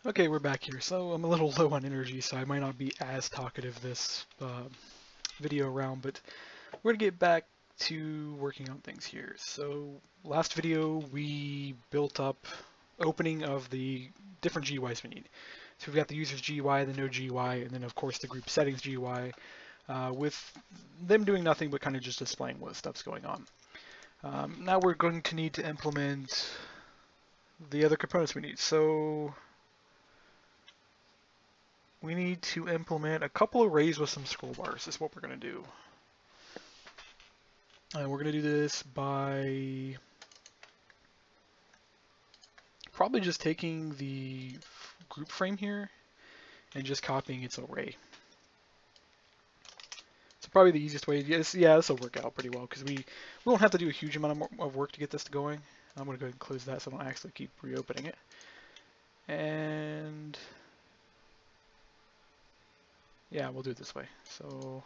Okay, we're back here. So I'm a little low on energy, so I might not be as talkative this video round, but we're gonna get back to working on things here. So last video we built up opening of the different GUIs we need. So we've got the user's GUI, the node GUI, and then of course the group settings GUI, with them doing nothing but kind of just displaying what stuff's going on. Now we're going to need to implement the other components we need. So we need to implement a couple arrays with some scroll bars. This is what we're going to do. And we're going to do this by probably just taking the group frame here and just copying its array. So probably the easiest way. Yes, yeah, this will work out pretty well because we won't have to do a huge amount of work to get this going. I'm going to go ahead and close that so I don't actually keep reopening it. And yeah, we'll do it this way. So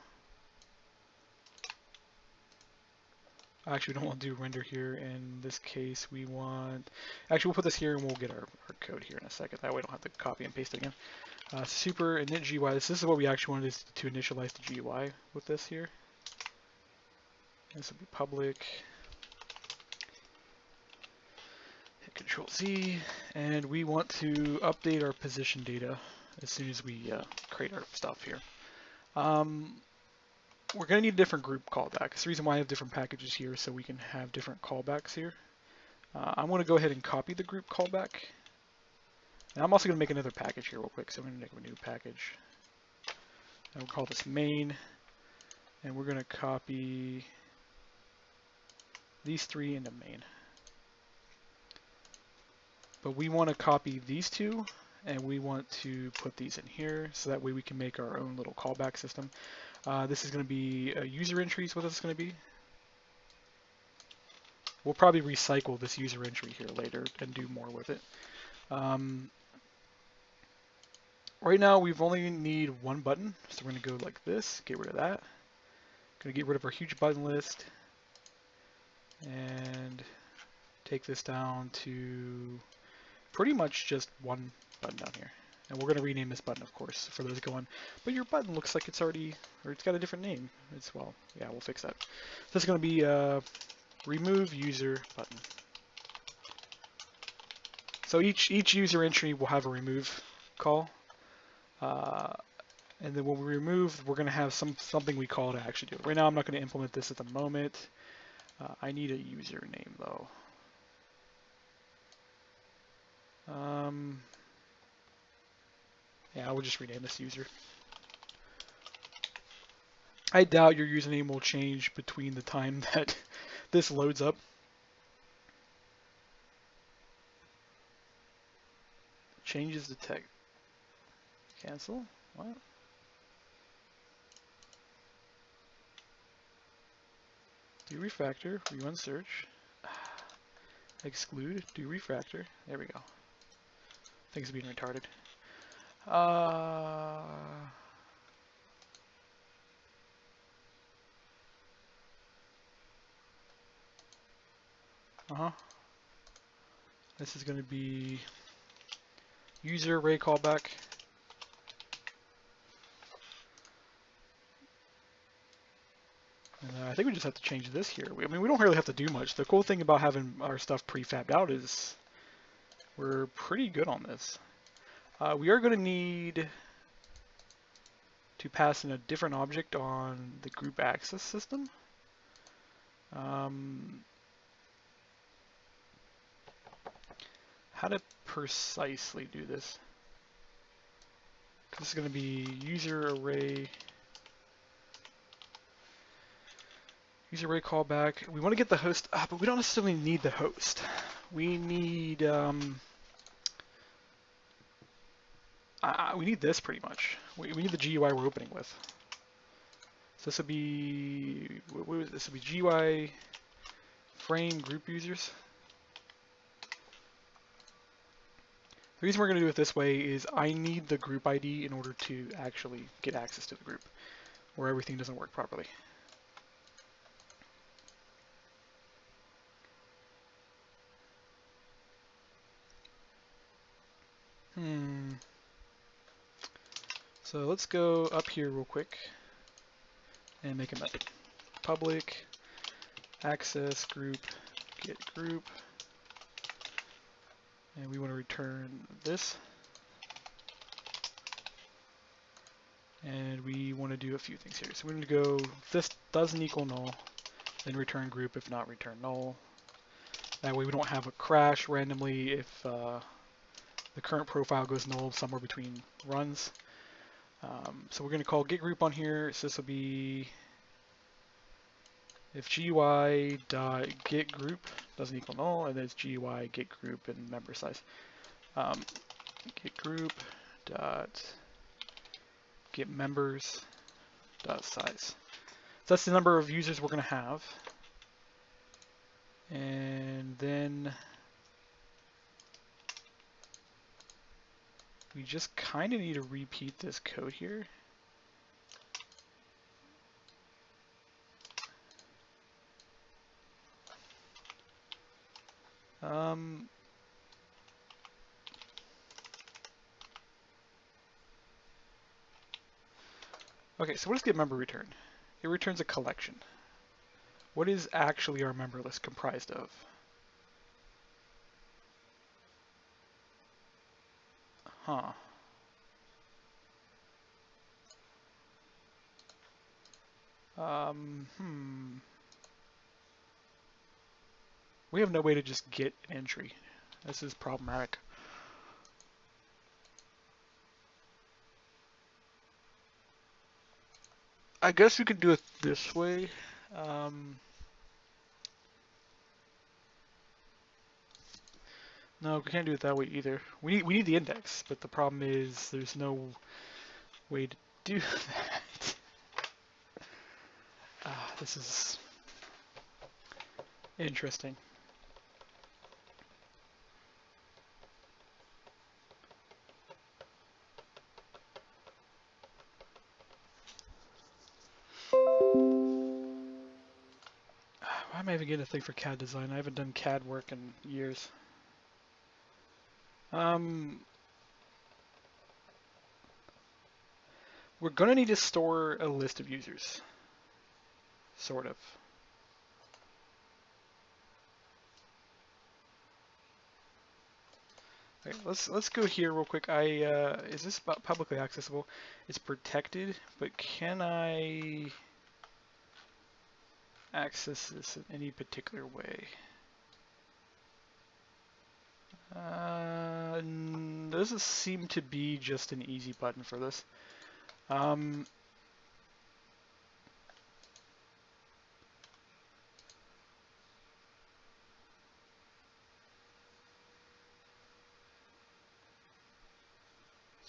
actually, we don't want to do render here. In this case, we want... Actually, we'll put this here and we'll get our code here in a second. That way we don't have to copy and paste it again. Super init GUI. This is what we actually wanted to initialize the GUI with this here. This will be public. Hit Control Z. And we want to update our position data as soon as we create our stuff here. We're going to need a different group callback. It's the reason why I have different packages here so we can have different callbacks here. I'm going to go ahead and copy the group callback. And I'm also going to make another package here real quick. So I'm going to make a new package. And we'll call this main. And we're going to copy these three into main. But we want to copy these two. And we want to put these in here. So that way we can make our own little callback system. This is going to be a user entry is what this is going to be. We'll probably recycle this user entry here later and do more with it. Right now we've only need one button, so we're going to go like this, get rid of that. Going to get rid of our huge button list and take this down to pretty much just one button down here. And we're going to rename this button, of course, for those going, but your button looks like it's already, or it's got a different name. It's, well, yeah, we'll fix that. So it's going to be remove user button. So each user entry will have a remove call. And then when we remove, we're going to have something we call to actually do it. Right now, I'm not going to implement this at the moment. I need a username, though. Yeah, I will just rename this user. I doubt your username will change between the time that this loads up. Changes the text. Cancel? What? Do refactor, rerun search, exclude, do refactor. There we go. Things are being retarded. This is going to be user array callback. And I think we just have to change this here. I mean, we don't really have to do much. The cool thing about having our stuff prefabbed out is we're pretty good on this. We are going to need to pass in a different object on the group access system. How to precisely do this? This is going to be user array callback. We want to get the host, but we don't necessarily need the host. We need this pretty much. We need the GUI we're opening with. So this would be this would be GUI frame group users. The reason we're going to do it this way is I need the group ID in order to actually get access to the group, where everything doesn't work properly. So let's go up here real quick and make a method. Public access group get group, and we want to return this. And we want to do a few things here. So we need to go, if this doesn't equal null, then return group, if not return null. That way we don't have a crash randomly if the current profile goes null somewhere between runs. So we're going to call getGroup on here. So this will be if GUI.getGroup doesn't equal null, and then it's GUI getGroup and member size. GetGroup dot getMembers dot size. So that's the number of users we're going to have. And then we just kind of need to repeat this code here. Okay, so what does getMember return? It returns a collection. What is actually our member list comprised of? Huh. We have no way to just get an entry. This is problematic. I guess we could do it this way. No, we can't do it that way either. We need the index, but the problem is there's no way to do that. This is interesting. Why am I even getting a thing for CAD design? I haven't done CAD work in years. We're gonna need to store a list of users. Sort of. Okay, let's go here real quick. Is this publicly accessible? It's protected, but can I access this in any particular way? Doesn't seem to be just an easy button for this.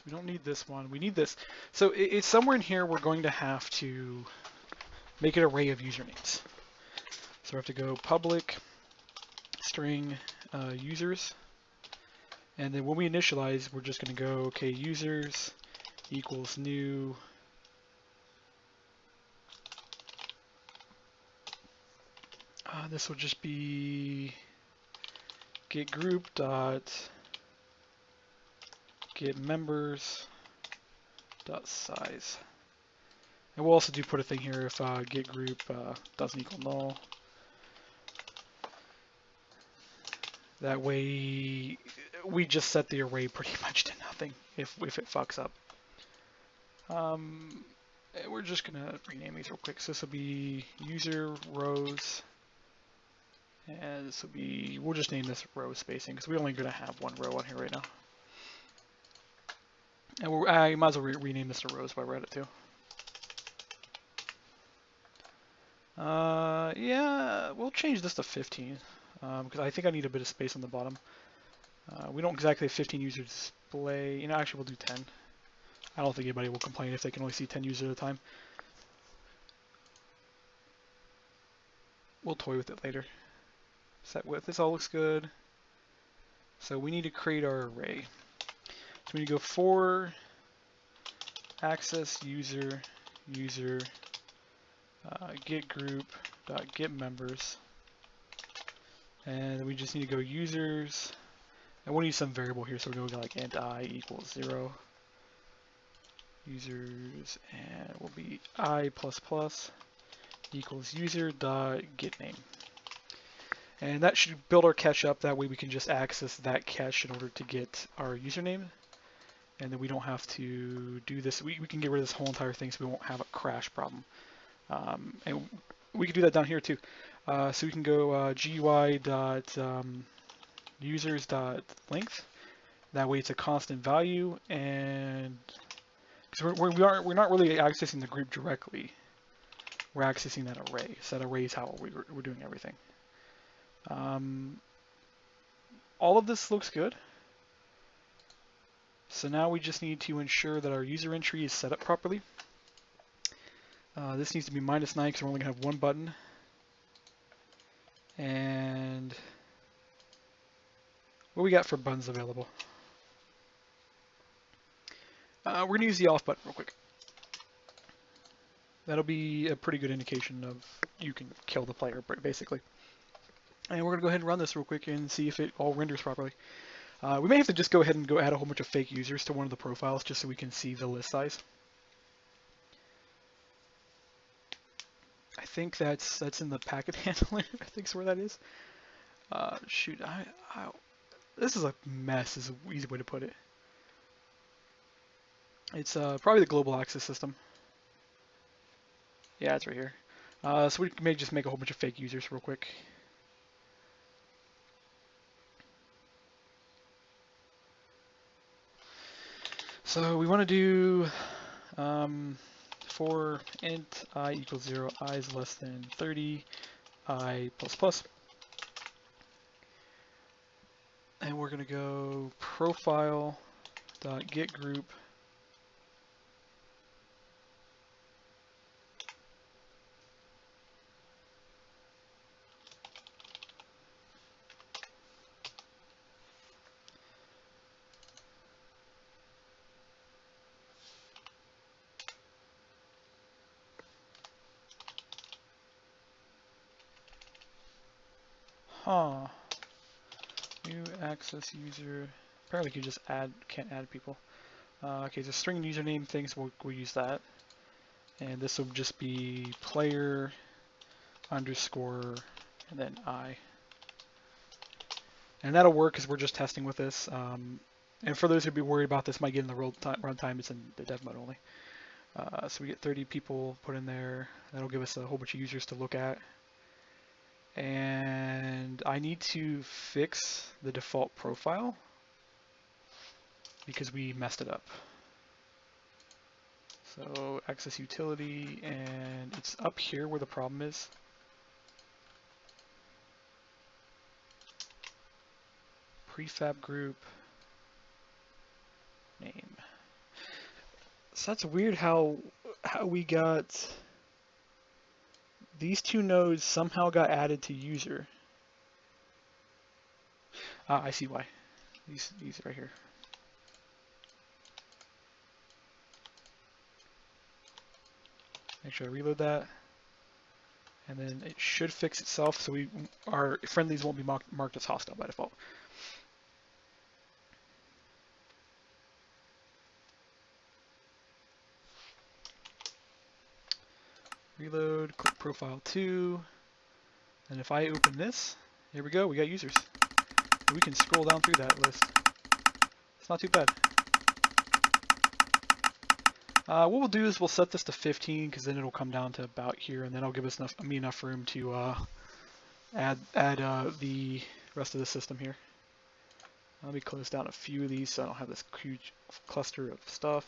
We don't need this one. We need this. So it's somewhere in here we're going to have to make an array of usernames. So we have to go public string users. And then when we initialize, we're just going to go, okay, users equals new this will just be getGroup dot getMembers dot size. And we'll also put a thing here if getGroup doesn't equal null. That way we just set the array pretty much to nothing if it fucks up. We're just gonna rename these real quick. So this will be user rows, and this will be, we'll just name this row spacing because we're only gonna have one row on here right now. And I might as well rename this to rows while we're at it too. Yeah, we'll change this to 15 because I think I need a bit of space on the bottom. We don't exactly have 15 user display. You know, actually we'll do 10. I don't think anybody will complain if they can only see 10 users at a time. We'll toy with it later. Set width, this all looks good. So we need to create our array. So we need to go for access user getGroup dot getMembers, and we just need to go users And we'll need some variable here, so we're going to go like int I equals 0. Users, and it will be I++ equals user dot get name. And that should build our cache up. That way we can just access that cache in order to get our username. And then we don't have to do this. We can get rid of this whole entire thing so we won't have a crash problem. And we can do that down here too. So we can go GUI dot users dot length. That way it's a constant value, and because we're not really accessing the group directly, we're accessing that array. So that array is how we're doing everything. All of this looks good. So now we just need to ensure that our user entry is set up properly. This needs to be -9 because we're only going to have one button. And what we got for buttons available? We're going to use the off button real quick. That'll be a pretty good indication of you can kill the player, basically. And we're going to go ahead and run this real quick and see if it all renders properly. We may have to just go ahead and add a whole bunch of fake users to one of the profiles just so we can see the list size. I think that's in the packet handler. I think is where that is. Shoot, this is a mess is an easy way to put it. It's probably the global access system. Yeah, it's right here. So we may just make a whole bunch of fake users real quick. So we want to do for int I equals 0, I is less than 30, I++. And we're going to go profile.getGroup. Huh. New access user. Apparently you just can't add people. Okay, so string username things, we'll use that. And this will just be player underscore and then I. And that'll work because we're just testing with this. And for those who'd be worried about this might get in the runtime, it's in the dev mode only. So we get 30 people put in there. That'll give us a whole bunch of users to look at. And I need to fix the default profile because we messed it up. So access utility, and it's up here where the problem is. Prefab group name. So that's weird how we got these two nodes somehow got added to user. I see why. These right here. Make sure I reload that. And then it should fix itself so our friendlies won't be marked as hostile by default. Reload, click profile 2, and if I open this, here we go, we got users. We can scroll down through that list. It's not too bad. What we'll do is we'll set this to 15 because then it'll come down to about here, and then it'll give us enough room to add the rest of the system here. Let me close down a few of these so I don't have this huge cluster of stuff.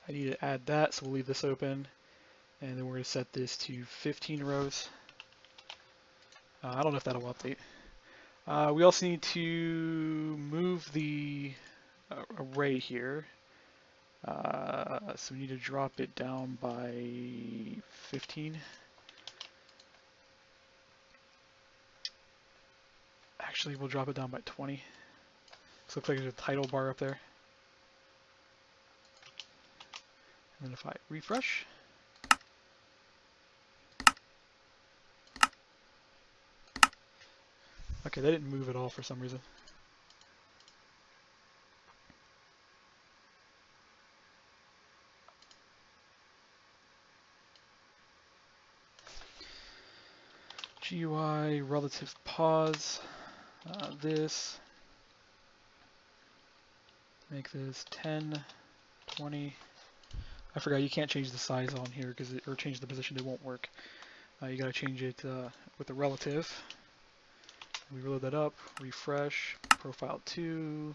I need to add that, so we'll leave this open, and then we're going to set this to 15 rows. I don't know if that'll update. We also need to move the array here. So we need to drop it down by 15. Actually, we'll drop it down by 20. So it looks like there's a title bar up there. And then if I refresh, Okay, that didn't move at all for some reason. GUI relative pause. This. Make this 10, 20. I forgot you can't change the size on here because or change the position. It won't work. You gotta change it with the relative. We reload that up. Refresh. Profile 2.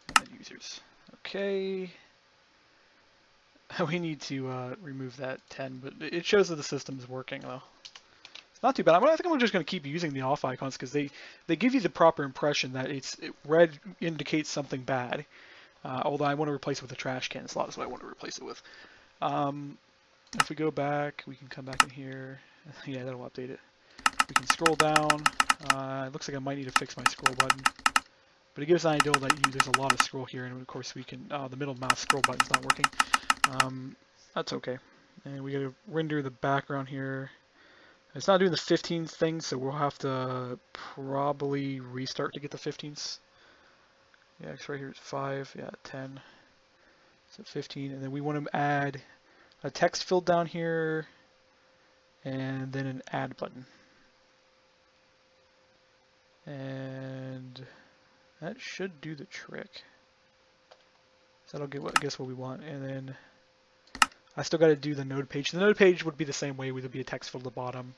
And then users. Okay. We need to remove that 10, but it shows that the system's working though. It's not too bad. I think I'm just going to keep using the off icons because they give you the proper impression that red indicates something bad. Although I want to replace it with a trash can slot is what I want to replace it with. If we go back, we can come back in here. Yeah, that'll update it. We can scroll down. It looks like I might need to fix my scroll button. But it gives us an idea that there's a lot of scroll here, and of course we can, the middle mouse scroll button's not working. That's okay. And we gotta render the background here. It's not doing the 15th thing, so we'll have to probably restart to get the 15th. Yeah, it's right here, it's 5, yeah, 10. So 15, and then we want to add a text field down here, and then an add button. And that should do the trick. So that'll get guess what we want, and then I still got to do the node page. The node page would be the same way. Would be a text field at the bottom.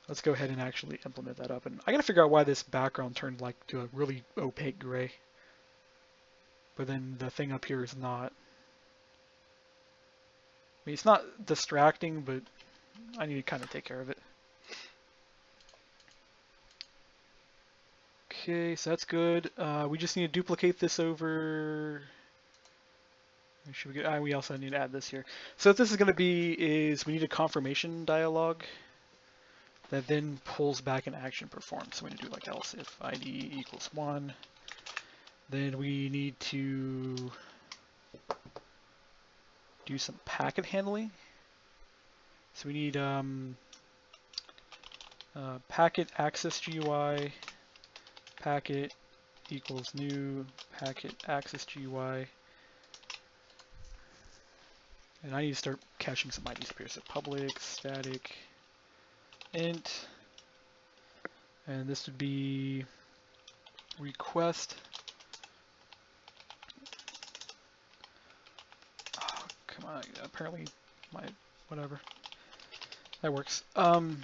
Let's go ahead and actually implement that up. And I got to figure out why this background turned like to a really opaque gray, but then the thing up here is not. I mean, it's not distracting, but I need to kind of take care of it. Okay, so that's good. We just need to duplicate this over. We also need to add this here. So what this is going to be is we need a confirmation dialog that then pulls back an action performed. So we need to do like else if ID equals 1. Then we need to do some packet handling. So we need packet access GUI, packet equals new packet access GUI. And I need to start caching some IDs up here. So public static int, and this would be request. Oh, come on! Apparently, whatever. That works.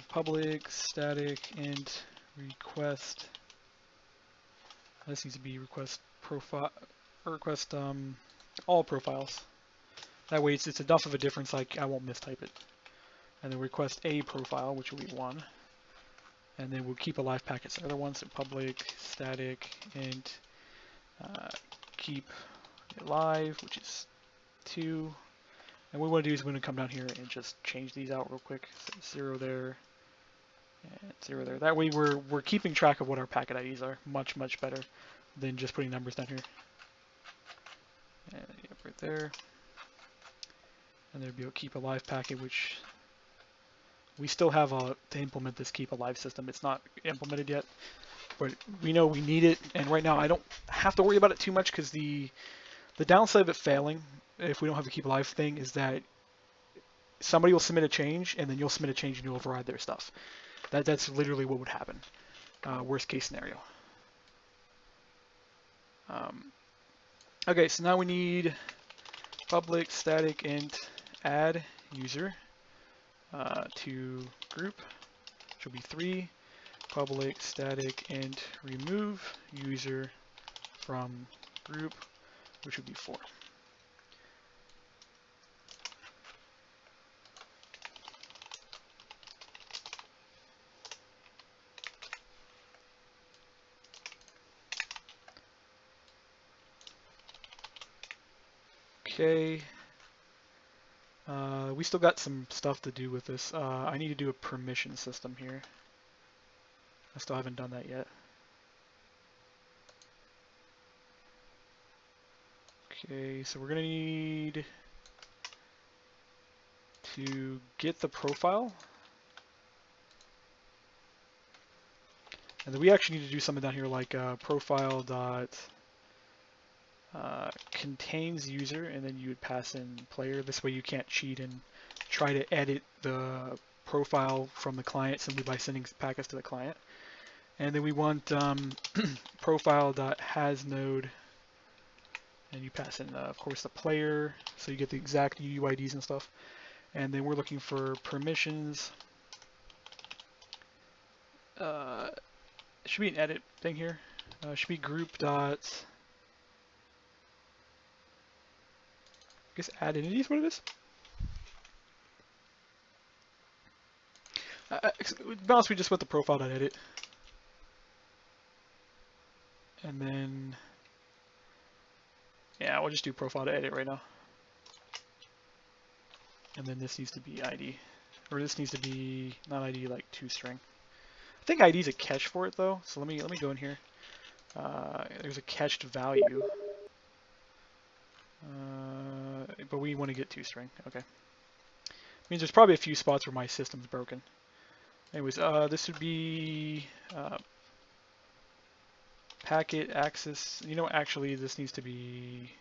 Public static int request. This needs to be request profile. Request all profiles. That way, it's enough of a difference. Like I won't mistype it. And then request a profile, which will be 1. And then we'll keep alive packets. The other ones, so public static int keep alive, which is 2. And what we want to do is we're going to come down here and just change these out real quick. So 0 there and 0 there. That way we're keeping track of what our packet IDs are. Much better than just putting numbers down here. And yep, right there. And there'd be a keep alive packet, which we still have to implement this keep alive system. It's not implemented yet, but we know we need it. And right now I don't have to worry about it too much because the downside of it failing, if we don't have the keep alive thing, is that somebody will submit a change and then you'll submit a change and you'll override their stuff. That's literally what would happen. Worst case scenario. Okay, so now we need public static int add user to group, which will be 3. Public static int remove user from group, which would be 4. Okay. We still got some stuff to do with this. I need to do a permission system here. I still haven't done that yet. Okay, so we're going to need to get the profile. And then we actually need to do something down here like profile dot contains user, and then you would pass in player. This way you can't cheat and try to edit the profile from the client simply by sending packets to the client. And then we want profile.hasNode, and you pass in, of course, the player, so you get the exact UUIDs and stuff. And then we're looking for permissions. It should be an edit thing here. Should be group dot, I guess add entity is what it is. To be honest, we just went the profile.edit. And then, yeah, we'll just do profile.edit right now. And then this needs to be ID. Or this needs to be, not ID, like toString. I think ID is a catch for it though, so let me go in here. There's a catched value. But we want to get toString, okay. Means there's probably a few spots where my system's broken. Anyways, this would be packet access. You know, actually, this needs to be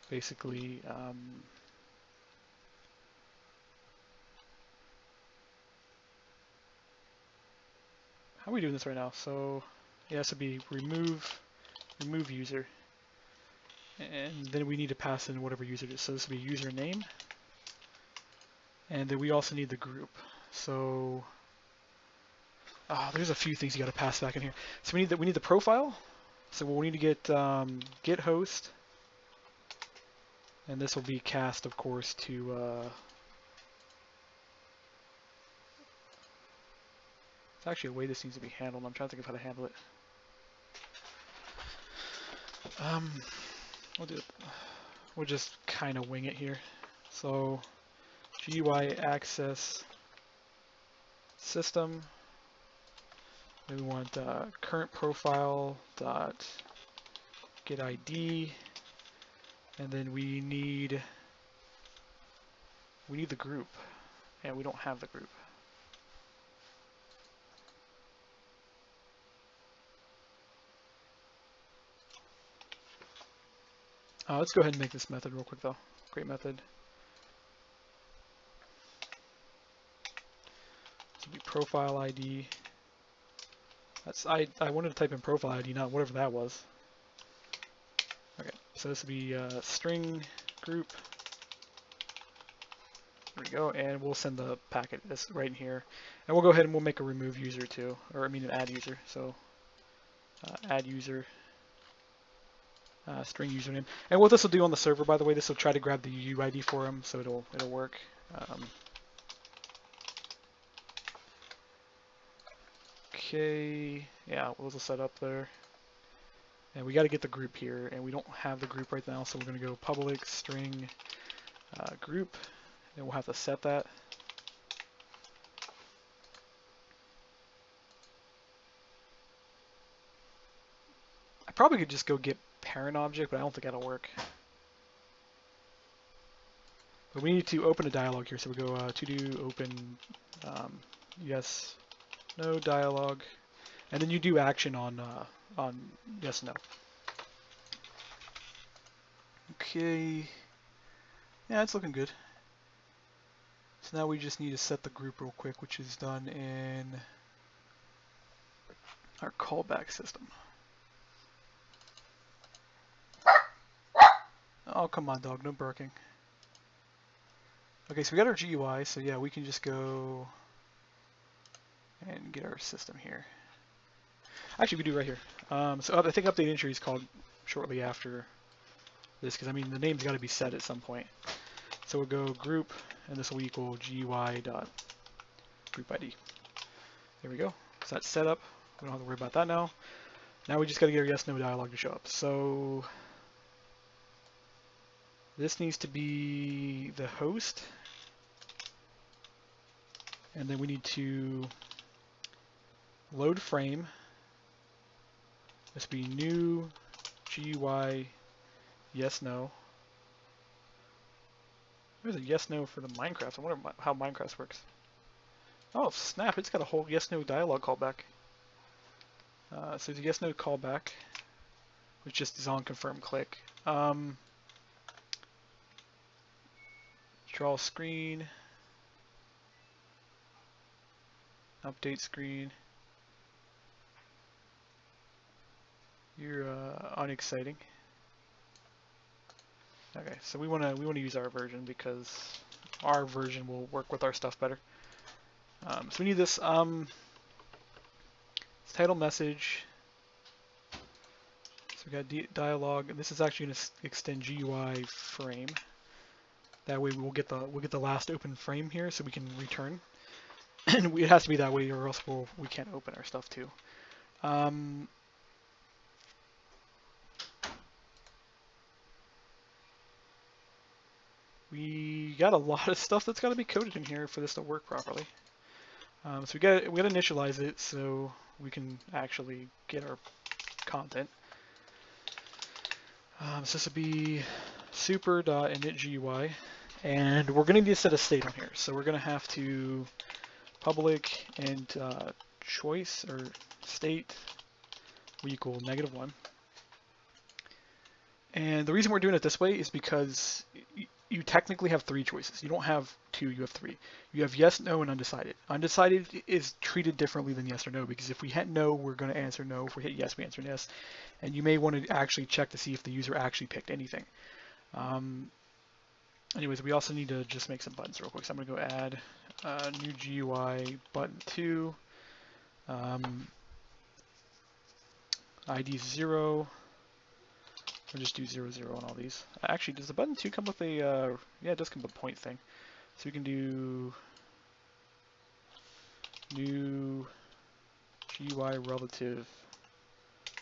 basically how are we doing this right now? So, yeah, this would be remove user, and then we need to pass in whatever user it is. So this would be username, and then we also need the group. So, there's a few things you got to pass back in here. So we need the profile. So we'll need to get get host, and this will be cast, of course, to. It's actually a way this needs to be handled. I'm trying to think of how to handle it. We'll do it. We'll just kind of wing it here. So GUI access system. Then we want current profile dot get ID, and then we need the group, and we don't have the group. Let's go ahead and make this method real quick though. Great method. This will be profile ID. That's I wanted to type in profile ID, not whatever that was. Okay, so this will be string group. There we go, and we'll send the packet this right in here, and we'll go ahead and we'll make a remove user too, or I mean an add user. So add user. String username, and what this will do on the server, by the way, this will try to grab the UUID for him, so it'll work. Okay, yeah, we'll set up there, and we got to get the group here, and we don't have the group right now, so we're going to go public string group, and we'll have to set that. I probably could just go get parent object, but I don't think that'll work. But we need to open a dialog here, so we go to do open yes, no dialog, and then you do action on yes, no. Okay, yeah, it's looking good. So now we just need to set the group real quick, which is done in our callback system. Oh, come on, dog, no barking. Okay, so we got our GUI, so yeah, we can just go and get our system here. Actually, we do right here. So I think update entry is called shortly after this, because I mean the name's got to be set at some point. So we'll go group, and this will equal GUI dot group ID. There we go. So that's set up. We don't have to worry about that now. Now we just got to get our yes no dialog to show up. So this needs to be the host, and then we need to load frame. This will be new GUI yes no. There's a yes no for the Minecraft. I wonder how Minecraft works. Oh snap! It's got a whole yes no dialog callback. So the yes no callback, which just is on confirm click. Draw screen, update screen. You're unexciting. Okay, so we wanna use our version because our version will work with our stuff better. So we need this title message. So we got dialogue, and this is actually going to extend GUI frame. That way we'll get the last open frame here, so we can return. And it has to be that way, or else we can't open our stuff too. We got a lot of stuff that's got to be coded in here for this to work properly. So we got to initialize it so we can actually get our content. So this would be super.initGUI, and we're going to need to set a state on here. So we're going to have to public and choice or state will equal -1. And the reason we're doing it this way is because you technically have 3 choices. You don't have 2, you have 3. You have yes, no, and undecided. Undecided is treated differently than yes or no, because if we hit no, we're going to answer no. If we hit yes, we answer yes. And you may want to actually check to see if the user actually picked anything. Anyways, we also need to just make some buttons real quick. So I'm going to go add new GUI button 2. ID 0. We'll just do 0, 0 on all these. Actually, does the button 2 come with a, yeah, it does come with a point thing. So we can do new GUI relative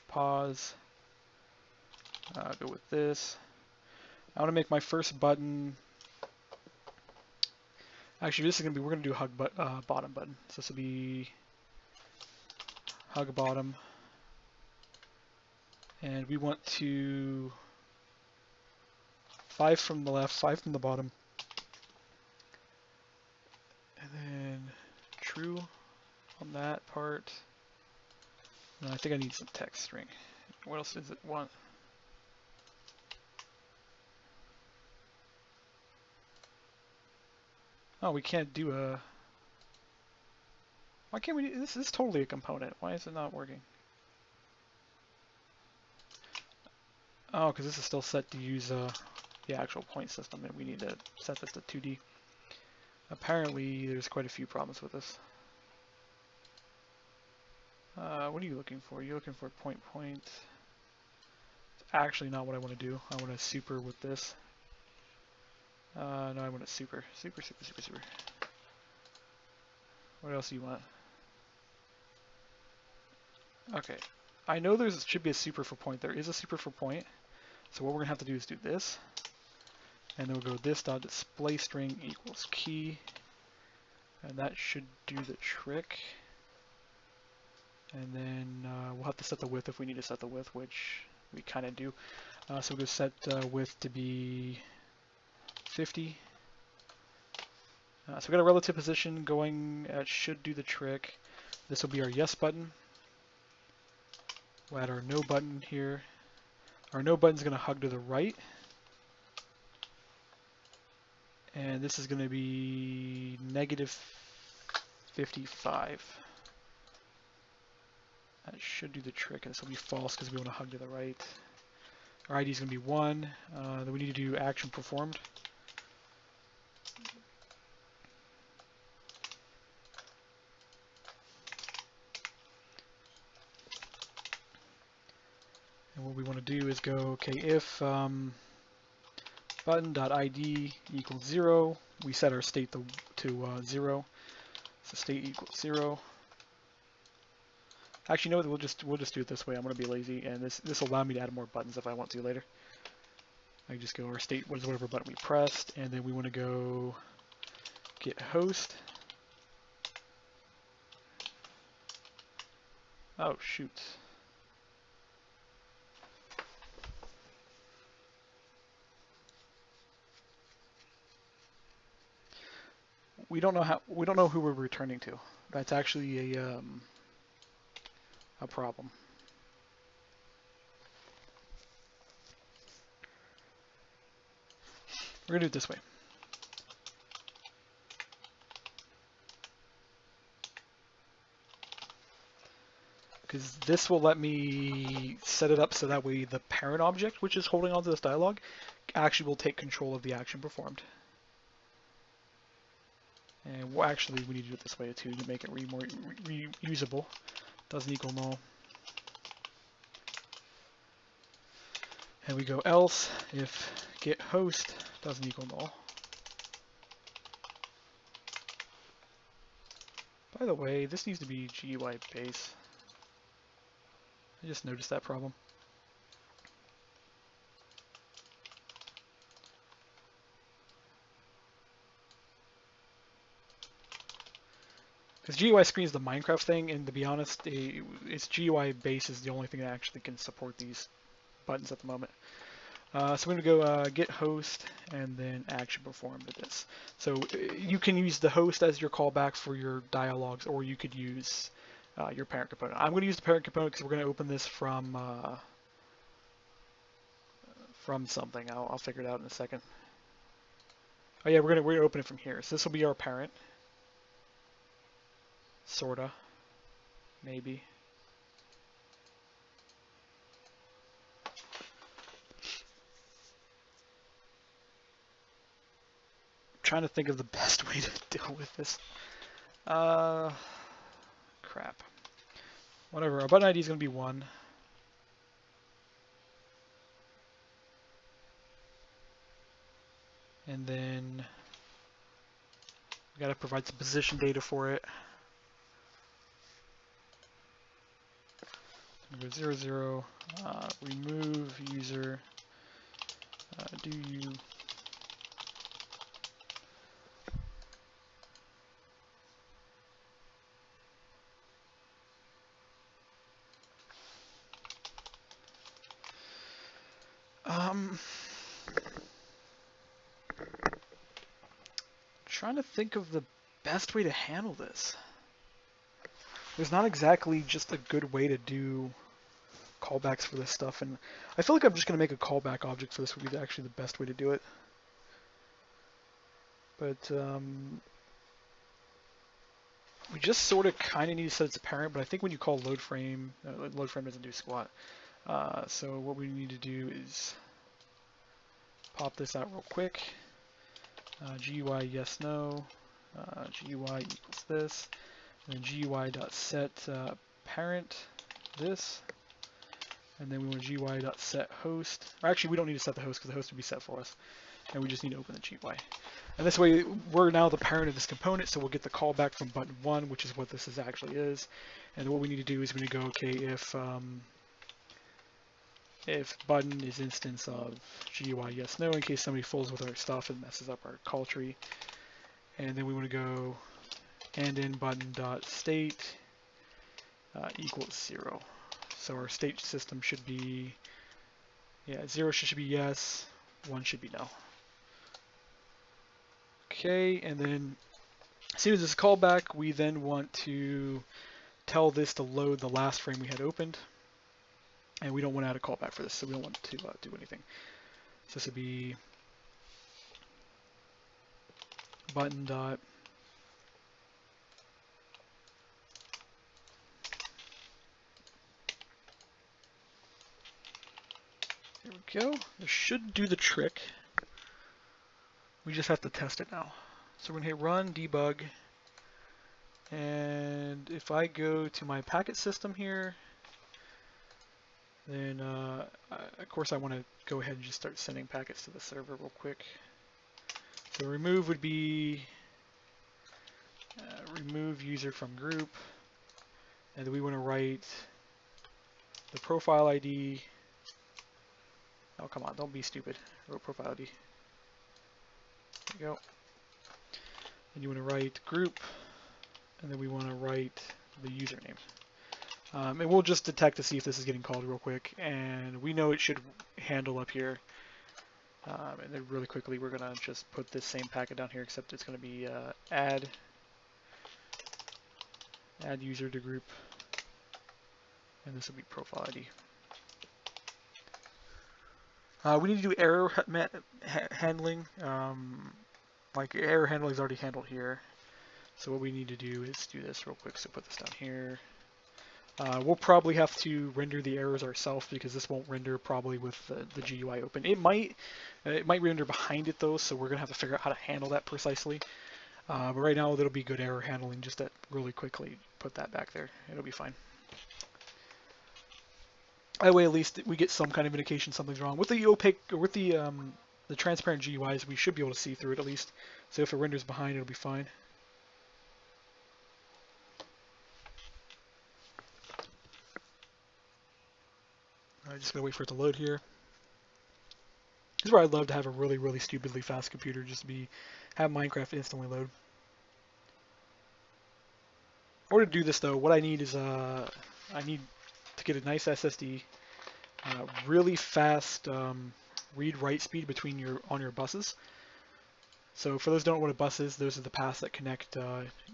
pause. Go with this. I want to make my first button. Actually, this is going to be, we're going to do hug bottom button. So this will be hug bottom. And we want to 5 from the left, 5 from the bottom. And then true on that part. And I think I need some text string. What else does it want? Oh, we can't do a... Why can't we do... This is totally a component. Why is it not working? Oh, because this is still set to use the actual point system, and we need to set this to 2D. Apparently, there's quite a few problems with this. What are you looking for? You're looking for point. It's actually not what I want to do. I want to super with this. No, I want to super. Super. What else do you want? Okay. I know there should be a super for point. There is a super for point. So what we're going to have to do is do this. And then we'll go this.display string equals key. And that should do the trick. And then we'll have to set the width if we need to set the width, which we kind of do. So we'll set width to be 50. So we got a relative position going. It should do the trick. This will be our yes button. We'll add our no button here. Our no button is going to hug to the right. And this is going to be -55. That should do the trick, and this will be false because we want to hug to the right. Our ID is going to be 1. Then we need to do action performed. And what we want to do is go, okay, if button.id equals 0, we set our state to 0. So state equals 0. Actually, no, we'll just do it this way. I'm going to be lazy, and this will allow me to add more buttons if I want to later. I can just go our state was whatever button we pressed, and then we want to go get host. Oh shoot. We don't know who we're returning to. That's actually a a problem. We're going to do it this way. Because this will let me set it up so that way the parent object, which is holding onto this dialog, actually will take control of the action performed. And we'll actually, we need to do it this way too to make it more reusable. Doesn't equal null. And we go else if get host doesn't equal null. By the way, this needs to be GUI base. I just noticed that problem. Because GUI screen is the Minecraft thing, and to be honest, it's GUI base is the only thing that actually can support these buttons at the moment. So we're going to go get host and then action performed to this. So you can use the host as your callback for your dialogues, or you could use your parent component. I'm going to use the parent component because we're going to open this from something. I'll figure it out in a second. Oh yeah, we're gonna open it from here. So this will be our parent. Sorta. Maybe. I'm trying to think of the best way to deal with this. Crap. Whatever, our button ID is gonna be 1. And then we gotta provide some position data for it. Go 0, 0, remove user, do you trying to think of the best way to handle this. There's not exactly just a good way to do callbacks for this stuff, and I feel like I'm just going to make a callback object for this would be actually the best way to do it. But we just sort of kind of need to set its parent, but I think when you call load frame doesn't do squat. So what we need to do is pop this out real quick. GUI yes no, GUI equals this, and then GUI.set parent this, and then we want GUI.set host. Or actually, we don't need to set the host because the host would be set for us, and we just need to open the GUI. And this way, we're now the parent of this component, so we'll get the callback from button 1, which is what this actually is. And what we need to do is we need to go, okay, if button is instance of GUI yes no, in case somebody fools with our stuff and messes up our call tree. And then we want to go and in button dot state equals 0. So our state system should be 0 should be yes, 1 should be no. Okay, and then as soon as this is called back, we then want to tell this to load the last frame we had opened. And we don't want to add a callback for this, so we don't want to do anything. So this would be button dot there we go. This should do the trick. We just have to test it now. So we're gonna hit run debug, and if I go to my packet system here, then of course I want to go ahead and just start sending packets to the server real quick. So remove would be remove user from group, and then we want to write the profile ID. Oh, come on, don't be stupid. I wrote profile ID. There we go. And you want to write group, and then we want to write the username. And we'll just detect to see if this is getting called real quick, and we know it should handle up here. And then really quickly we're going to just put this same packet down here, except it's going to be add user to group. and this will be profile ID. We need to do error handling. Like error handling is already handled here. So what we need to do is do this real quick. So put this down here. We'll probably have to render the errors ourselves because this won't render probably with the GUI open. It might render behind it though, so we're gonna have to figure out how to handle that precisely. But right now it'll be good error handling just to really quickly put that back there. It'll be fine. That way at least we get some kind of indication something's wrong. With the opaque, or with the transparent GUIs, we should be able to see through it at least. So if it renders behind, it'll be fine. I just gotta wait for it to load here. This is where I'd love to have a really, really stupidly fast computer, just to have Minecraft instantly load. In order to do this though, what I need is I need to get a nice SSD, really fast read-write speed between on your buses. So for those who don't know what a bus is, those are the paths that connect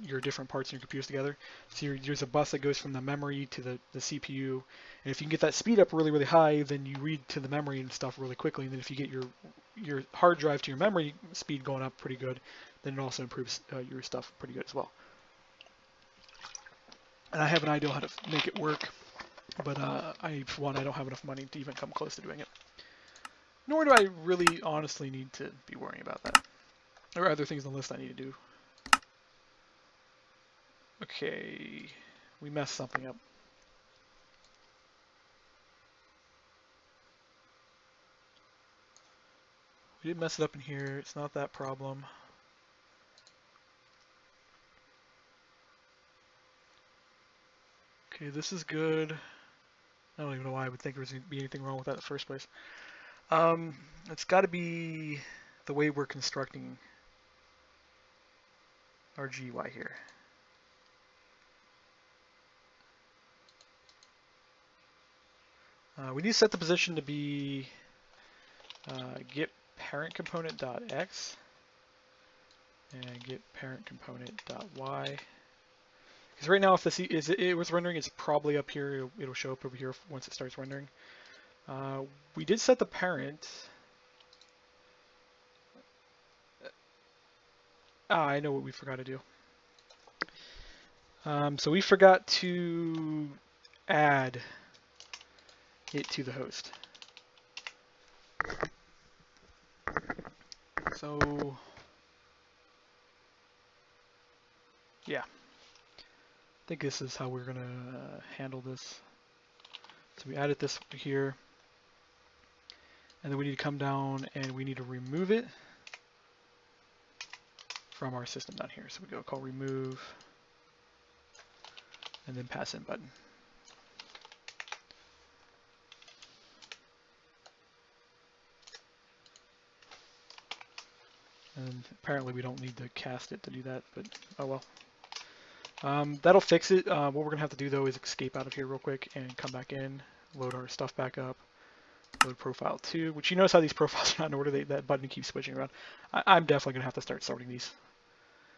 your different parts of your computers together. So there's a bus that goes from the memory to the CPU, and if you can get that speed up really, really high, then you read to the memory and stuff really quickly. And then if you get your hard drive to your memory speed going up pretty good, then it also improves your stuff pretty good as well. And I have an idea how to make it work, but for one, I don't have enough money to even come close to doing it. Nor do I really honestly need to be worrying about that. There are other things on the list I need to do. Okay, we messed something up. We did mess it up in here. It's not that problem. Okay, this is good. I don't even know why I would think there was going to be anything wrong with that in the first place. It's got to be the way we're constructing our GUI here. We need to set the position to be get parent component.x and get parent component.y. Because right now, if this it was rendering, it's probably up here. It'll show up over here once it starts rendering. We did set the parent. I know what we forgot to do. So we forgot to add it to the host. So yeah, I think this is how we're gonna handle this. So we added this here, and then we need to come down and we need to remove it from our system down here. So we go call remove, and then pass in button. And apparently we don't need to cast it to do that, but oh well. That'll fix it. What we're gonna have to do though is escape out of here real quick and come back in, load our stuff back up, load profile 2, which you notice how these profiles are not in order. That button keeps switching around. I'm definitely gonna have to start sorting these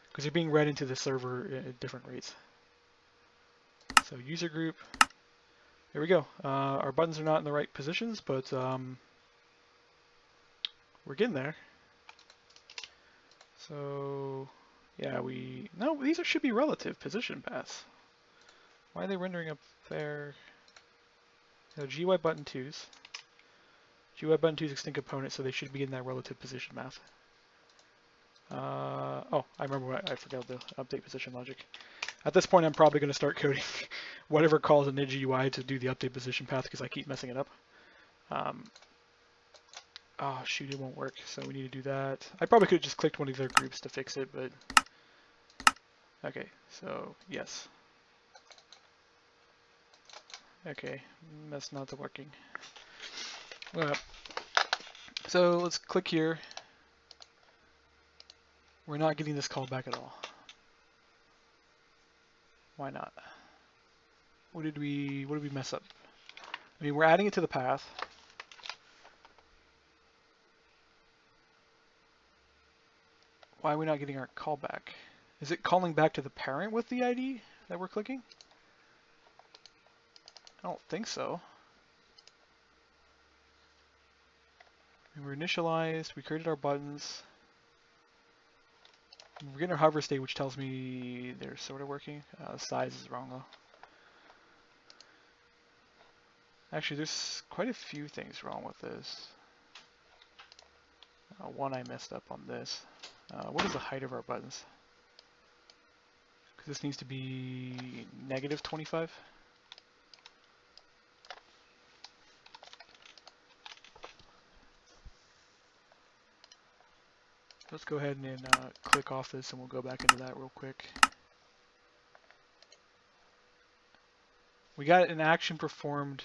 because they're being read into the server at different rates. So user group, there we go. Our buttons are not in the right positions, but we're getting there. So yeah, no, these should be relative position paths. Why are they rendering up there? No, GUI button 2s. GUI button 2's extinct component, so they should be in that relative position math. Oh, I remember I forgot the update position logic. At this point, I'm probably going to start coding whatever calls in the GUI to do the update position path because I keep messing it up. Oh shoot, it won't work, so we need to do that. I probably could have just clicked one of their groups to fix it, but okay, so yes. Okay, that's not working. So let's click here. We're not getting this call back at all. Why not? What did we mess up? I mean, we're adding it to the path. Why are we not getting our callback? Is it calling back to the parent with the ID that we're clicking? I don't think so. We're initialized, we created our buttons. We're getting our hover state, which tells me they're sort of working. The size is wrong though. Actually, there's quite a few things wrong with this. One, I messed up on this. What is the height of our buttons? Because this needs to be negative 25. Let's go ahead and click off this and we'll go back into that real quick. We got an action performed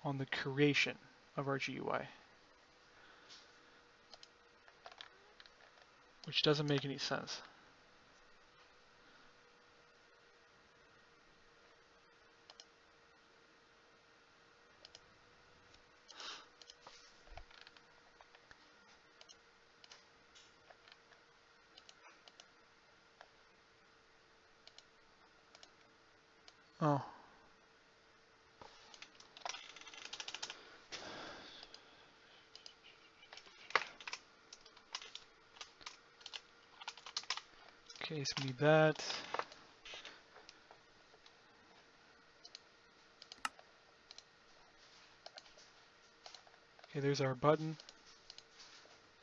on the creation of our GUI, which doesn't make any sense. Oh. Okay, so we need that. Okay, there's our button.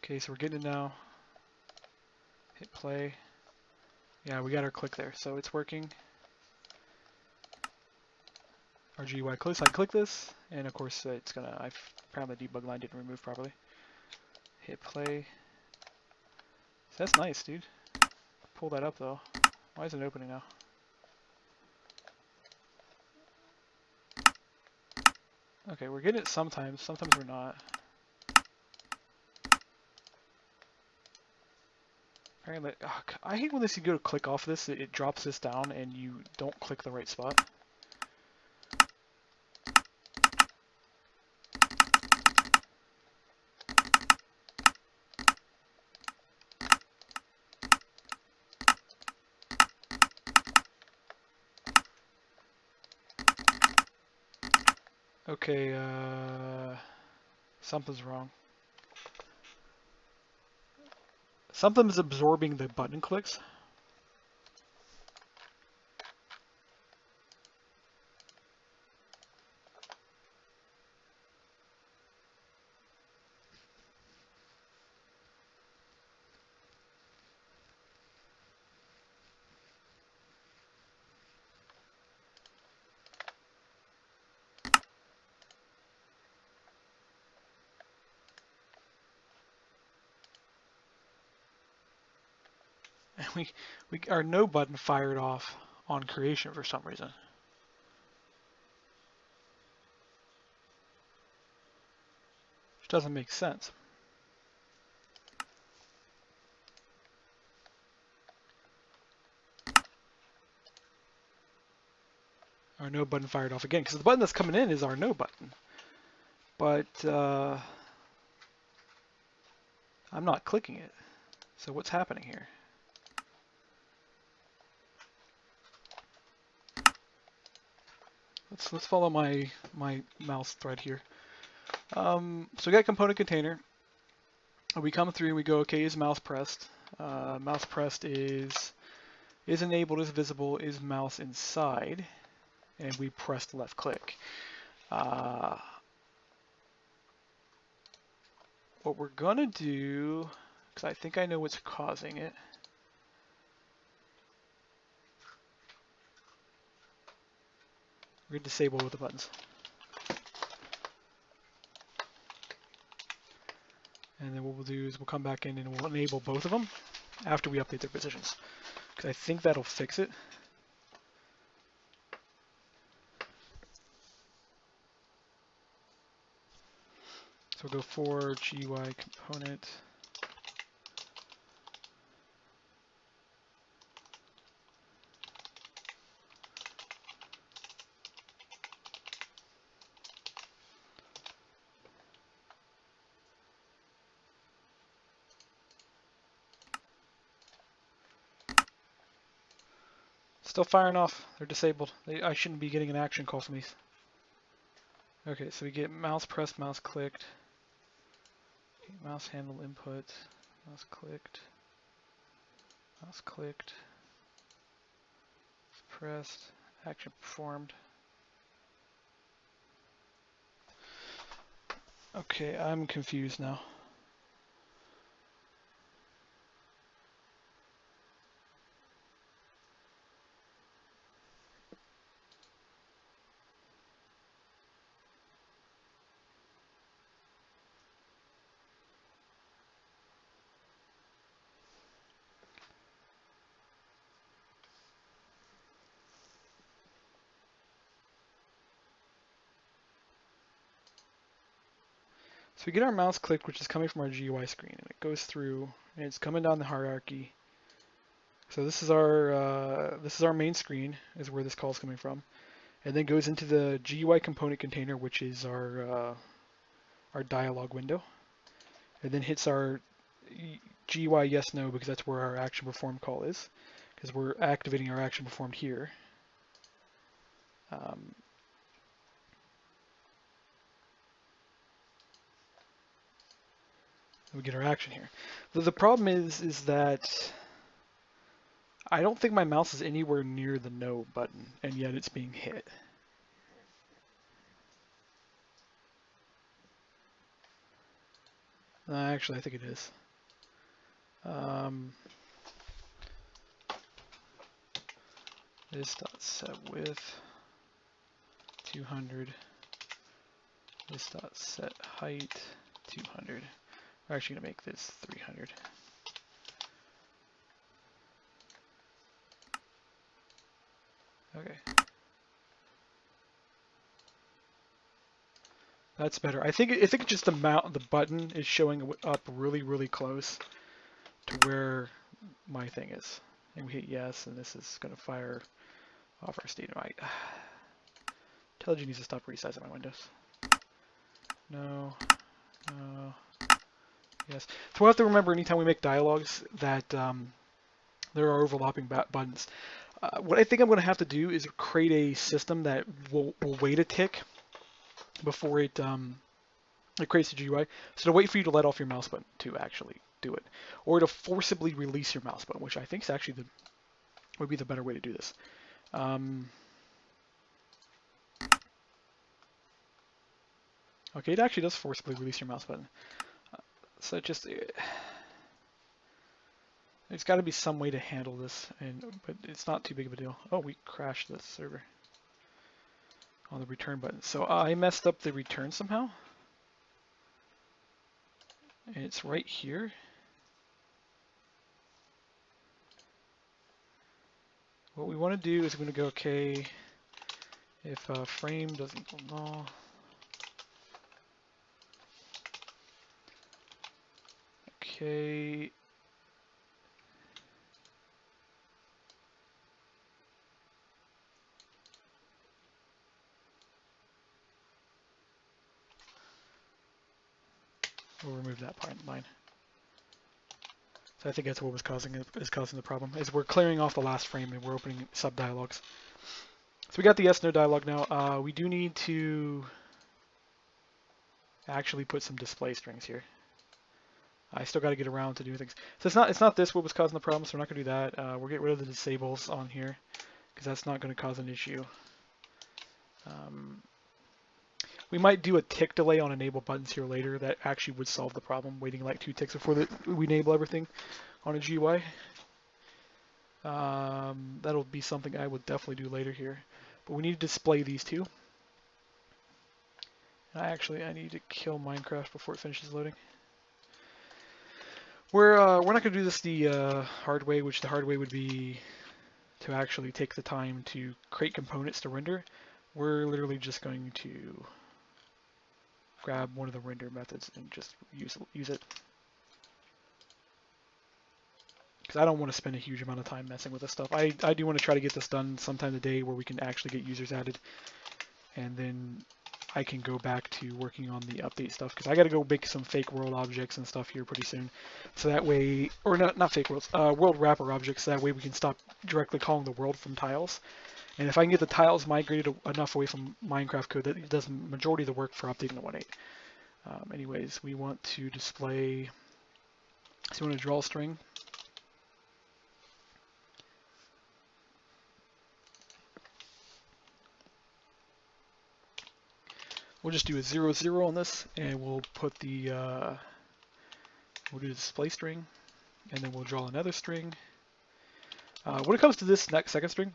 Okay, so we're getting it now. Hit play. Yeah, we got our click there, so it's working. Our GUI close. I click this, and of course it's gonna. Apparently the debug line didn't remove properly. Hit play. So that's nice, dude. Pull that up though. Why isn't it opening now? Okay, we're getting it sometimes. Sometimes we're not. Apparently, I hate when you go to click off this, it drops this down, and you don't click the right spot. Okay, something's wrong. Something's absorbing the button clicks. And our no button fired off on creation for some reason. Which doesn't make sense. Our no button fired off again, because the button that's coming in is our no button. But I'm not clicking it. So what's happening here? Let's follow my mouse thread here. So we got component container. We come through and we go, okay, is mouse pressed? Mouse pressed is enabled, is visible, is mouse inside, and we pressed left click. What we're gonna do, because I think I know what's causing it. We're gonna disable both the buttons. And then what we'll do is we'll come back in and we'll enable both of them after we update their positions. Because I think that'll fix it. So we'll go for GUI component. Still firing off. They're disabled. I shouldn't be getting an action call from these. Okay, so we get mouse pressed, mouse clicked, mouse handle input, mouse clicked, pressed, action performed. Okay, I'm confused now. So we get our mouse clicked, which is coming from our GUI screen, and it goes through, and it's coming down the hierarchy. So this is our main screen, is where this call is coming from, and then goes into the GUI component container, which is our dialog window, and then hits our GUI yes no, because that's where our action performed call is, because we're activating our action performed here. We get our action here. The problem is that I don't think my mouse is anywhere near the no button, and yet it's being hit. Actually, I think it is. This dot set width 200. This dot set height 200. We're actually gonna make this 300. Okay. That's better. I think just the button is showing up really close to where my thing is. And we hit yes, and this is gonna fire off our state. Intelligent needs to stop resizing my windows. No. Yes. So we'll have to remember anytime we make dialogues that there are overlapping buttons. What I think I'm going to have to do is create a system that will wait a tick before it creates the GUI. So to wait for you to let off your mouse button to actually do it, or to forcibly release your mouse button, which I think is actually would be the better way to do this. Okay, it actually does forcibly release your mouse button. So there's got to be some way to handle this, but it's not too big of a deal. Oh, we crashed the server on the return button. So I messed up the return somehow, and it's right here. What we want to do is we're going to go, okay, if frame doesn't equal null, okay, we'll remove that part line. So I think that's what was causing the problem, is we're clearing off the last frame and we're opening sub dialogues. So we got the yes no dialog now. We do need to actually put some display strings here. I still got to get around to doing things. So it's not this what was causing the problem, so we're not going to do that. We'll get rid of the disables on here, because that's not going to cause an issue. We might do a tick delay on enable buttons here later. That actually would solve the problem, waiting like 2 ticks before we enable everything on a GUI. That'll be something I would definitely do later here. But we need to display these two. And I need to kill Minecraft before it finishes loading. We're not going to do this the hard way, which the hard way would be to actually take the time to create components to render. We're literally just going to grab one of the render methods and just use it. Because I don't want to spend a huge amount of time messing with this stuff. I do want to try to get this done sometime today where we can actually get users added. And then I can go back to working on the update stuff, because I got to go make some fake world objects and stuff here pretty soon. So that way, or not fake worlds, world wrapper objects, so that way we can stop directly calling the world from tiles. And if I can get the tiles migrated enough away from Minecraft code, that it does the majority of the work for updating the 1.8. Anyways, we want to display, so we want to draw a string. We'll just do a 0, 0 on this, and we'll put the, we'll do the display string, and then we'll draw another string. When it comes to this next second string,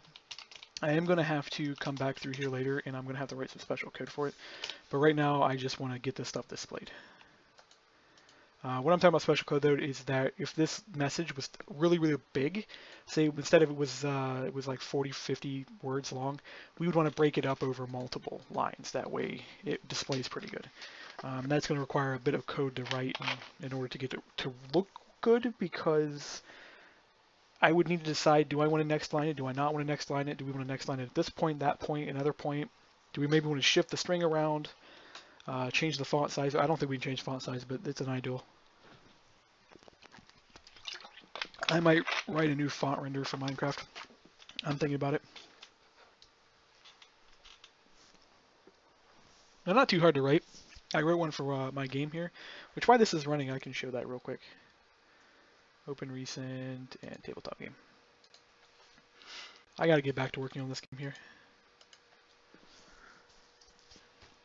I am going to have to come back through here later, and I'm going to have to write some special code for it. But right now, I just want to get this stuff displayed. What I'm talking about special code though is that if this message was really, really big, say instead of it was like 40, 50 words long, we would want to break it up over multiple lines. That way it displays pretty good. That's going to require a bit of code to write in order to get it to look good, because I would need to decide, do I want to next line it? Do I not want to next line it? Do we want to next line it at this point, that point, another point? Do we maybe want to shift the string around? Change the font size. I don't think we can change font size, but it's an ideal. I might write a new font render for Minecraft. I'm thinking about it. They're not too hard to write. I wrote one for my game here, which while this is running, I can show that real quick. Open recent and tabletop game. I gotta get back to working on this game here.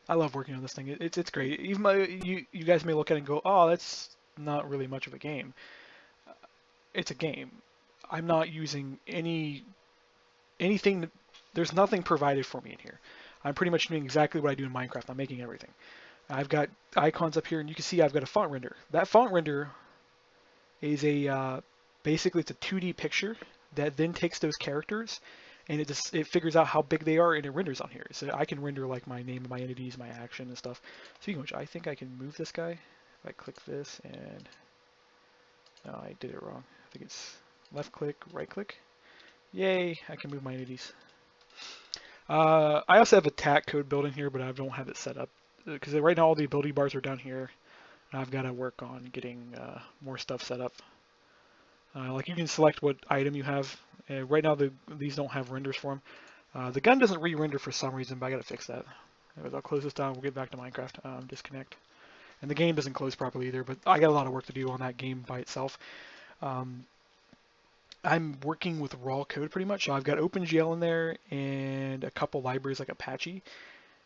I love working on this thing. It's great. Even you guys may look at it and go, oh, that's not really much of a game. It's a game. I'm not using anything. There's nothing provided for me in here. I'm pretty much doing exactly what I do in Minecraft. I'm making everything. I've got icons up here, and you can see I've got a font render. That font render is basically it's a 2D picture that then takes those characters, and it figures out how big they are, and it renders on here. So I can render like my name, my entities, my action and stuff. Speaking of which, I think I can move this guy. If I click this, and no, I did it wrong. I think it's left click, right click. Yay, I can move my entities. I also have a TAC code built in here, but I don't have it set up, because right now all the ability bars are down here, and I've got to work on getting more stuff set up. Like you can select what item you have. Right now these don't have renders for them. The gun doesn't re-render for some reason, but I got to fix that. Anyways, I'll close this down. We'll get back to Minecraft. Disconnect. And the game doesn't close properly either, but I got a lot of work to do on that game by itself. I'm working with raw code pretty much. So I've got OpenGL in there and a couple libraries like Apache.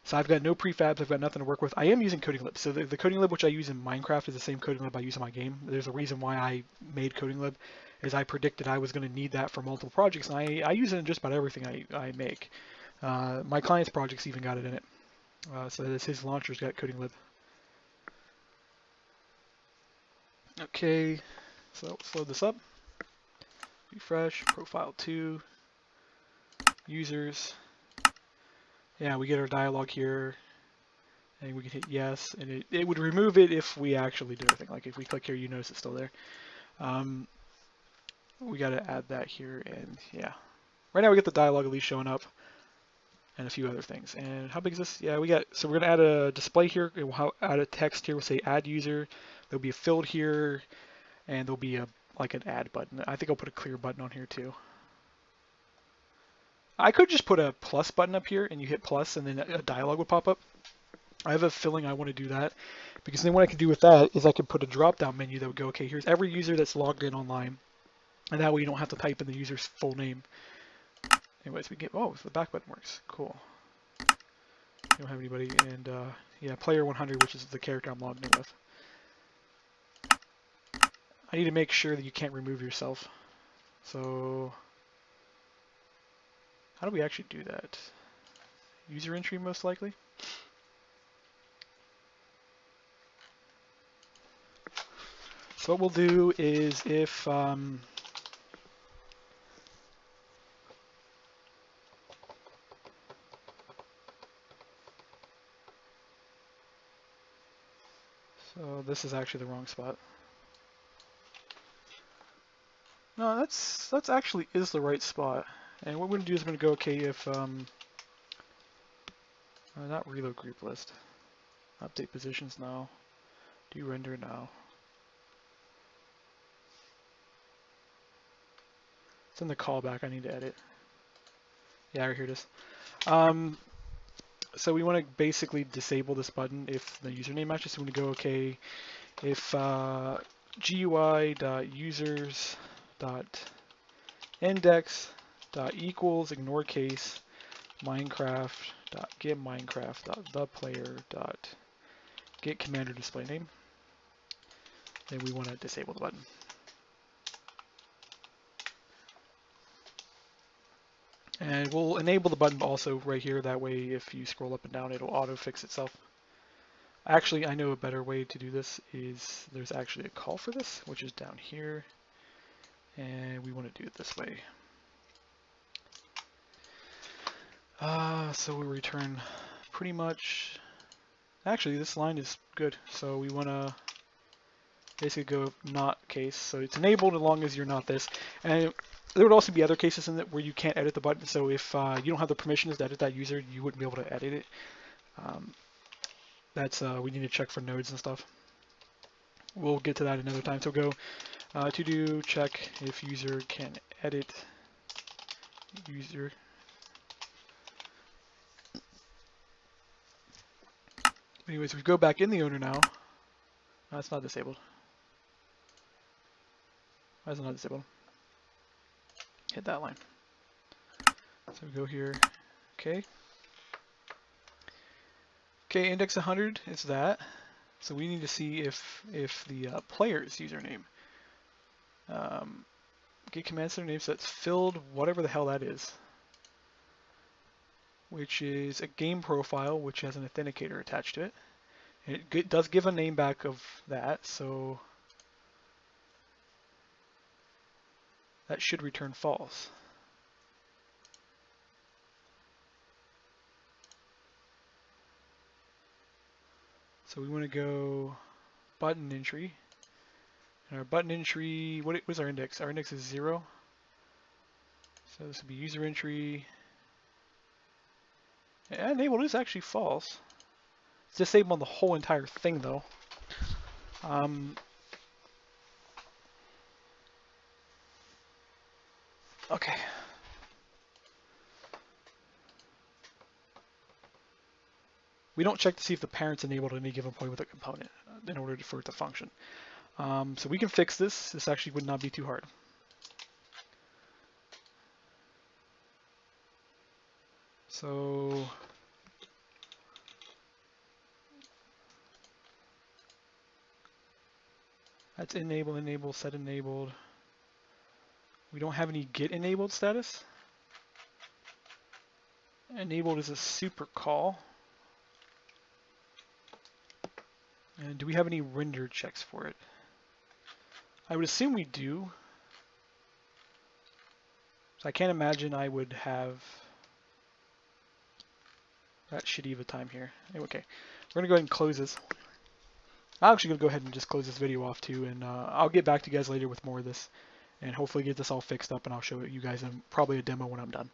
So I've got no prefabs, I've got nothing to work with. I am using Coding Lib. So the Coding Lib which I use in Minecraft is the same Coding Lib I use in my game. There's a reason why I made Coding Lib, is I predicted I was going to need that for multiple projects, and I use it in just about everything I make. My client's projects even got it in it. So his launcher's got Coding Lib. Okay, so let's load this up. Refresh, profile 2, users. Yeah, we get our dialog here, and we can hit yes, and it would remove it if we actually do everything. Like if we click here, you notice it's still there. We got to add that here, and yeah. Right now we get the dialog at least showing up, and a few other things. And how big is this? Yeah, so we're gonna add a display here. We'll add a text here. We'll say add user. There'll be a field here, and there'll be like an add button. I think I'll put a clear button on here too. I could just put a plus button up here, and you hit plus, and then a dialog would pop up. I have a feeling I want to do that, because then what I can do with that is I can put a drop-down menu that would go, okay, here's every user that's logged in online, and that way you don't have to type in the user's full name. Anyways, we get, oh, the back button works. Cool. You don't have anybody, and yeah, player 100, which is the character I'm logged in with. I need to make sure that you can't remove yourself. So how do we actually do that? User entry, most likely. So what we'll do is if so this is actually the wrong spot. No, that's actually is the right spot. And what we're going to do is we're going to go, okay, if Not reload group list. Update positions now. Do render now. It's in the callback. I need to edit. Yeah, here it is. So we want to basically disable this button if the username matches. So we want to go okay if GUI.users.index.equals ignore case Minecraft.get Minecraft.theplayer.get commander display name. Then we want to disable the button. And we'll enable the button also right here. That way, if you scroll up and down, it'll auto fix itself. Actually, I know a better way to do this is there's actually a call for this, which is down here. And we want to do it this way. So we return pretty much, actually this line is good. So we want to basically go not case. So it's enabled as long as you're not this. And there would also be other cases in it where you can't edit the button. So if you don't have the permissions to edit that user, you wouldn't be able to edit it. We need to check for nodes and stuff. We'll get to that another time. So go to do check if user can edit user. Anyways, we go back in the owner now. No, it's not disabled. Why is it not disabled? Hit that line. So we go here. Okay. Okay, index 100 is that. So we need to see if the player's username get command center name, so that's filled whatever the hell that is, which is a game profile which has an authenticator attached to it. And it does give a name back of that, so that should return false. So we want to go button entry. And our button entry, what was our index? Our index is 0. So this would be user entry. And enabled is actually false. It's disabled on the whole entire thing though. Okay. We don't check to see if the parent's enabled at any given point with a component in order for it to function. So we can fix this. This actually would not be too hard. So that's enable, set enabled. We don't have any get enabled status. Enabled is a super call. And do we have any render checks for it? I would assume we do. So I can't imagine I would have that shitty of a time here. Okay, we're gonna go ahead and close this. I'm actually gonna go ahead and just close this video off too, and I'll get back to you guys later with more of this, and hopefully get this all fixed up, and I'll show you guys probably a demo when I'm done.